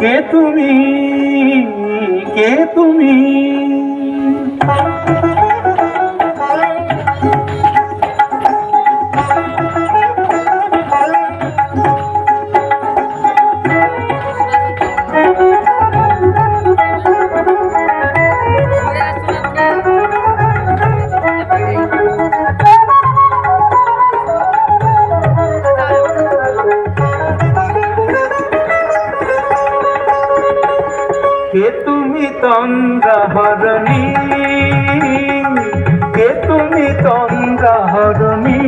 কে তুমি, কে তুমি? কে তুমি তন্দ্রাহরণী, কে তুমি তন্দ্রাহরণী?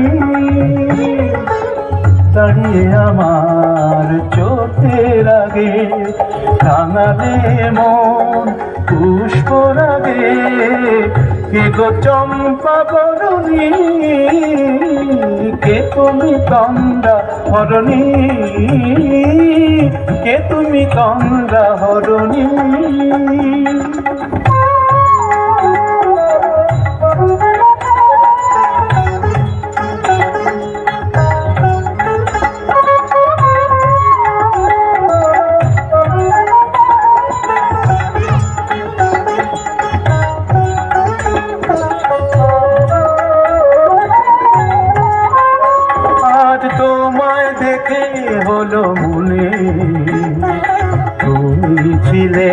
দাঁড়িয়ে আমার চোখের আগে রাঙালে মন পুষ্প রাগে। কে গো চম্পা বরণী, কে তুমি তন্দ্রাহরণী? কে তুমি তন্দ্রাহরণী? তোমায় দেখে হলো মনে তুমি ছিলে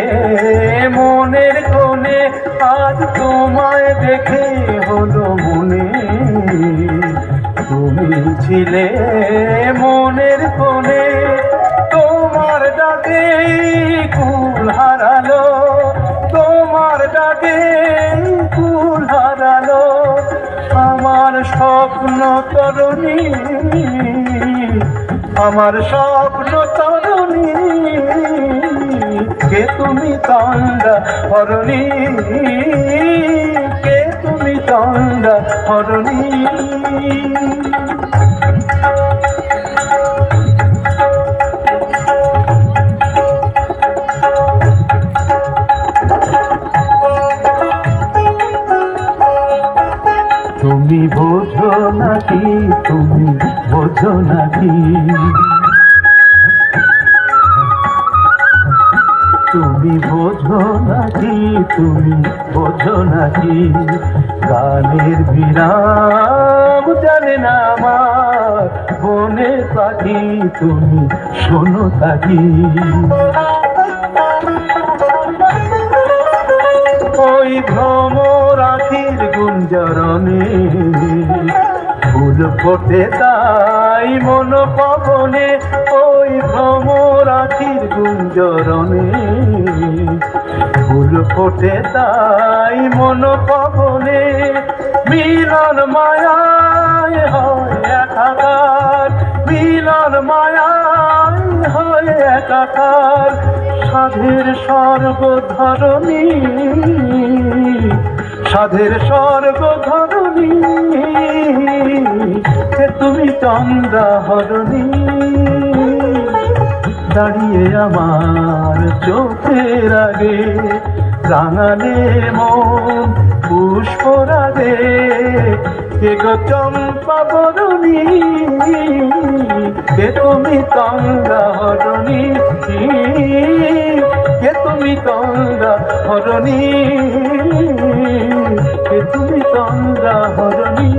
মনের কোণে। আজ তোমায় দেখে হলো মনে তুমি ছিলে মনের কোণে। তোমার ডাকে কুল হারালো, তোমার ডাকে কুল হারালো আমার স্বপ্ন তরুণী, আমার স্বপ্ন তরুণী। কে তুমি তন্দ্রাহরণী, কে তুমি তন্দ্রাহরণী? তুমি বোঝো নাকি, তুমি বোঝো নাকি? তুমি বোঝো নাকি, তুমি বোঝো নাকি? গানের বিরাম জানে না আমার বনে পাখি, তুমি শোনো তাকি। ওই ভ্রমর আখির গুঞ্জরণে ফুল ফোটে তাই মন পবনে। ওই ভ্রমর আখির গুঞ্জরণে ফুল ফোটে তাই মন পবনে। মিলন মায়ায় হয় একাকার, মিলন মায়ায় হয় একাকার। সাধের স্বর্গ ধরণী, সাধের স্বর্গ ধরণী। কে তুমি তন্দ্রাহরণী, দাঁড়িয়ে আমার চোখের আগে রাঙালে মন পুষ্প রাগে। কে গো চম্পা বরণী, কে তুমি তন্দ্রাহরণী? কে তুমি তন্দ্রাহরণী, কে তুমি তন্দ্রাহরণী?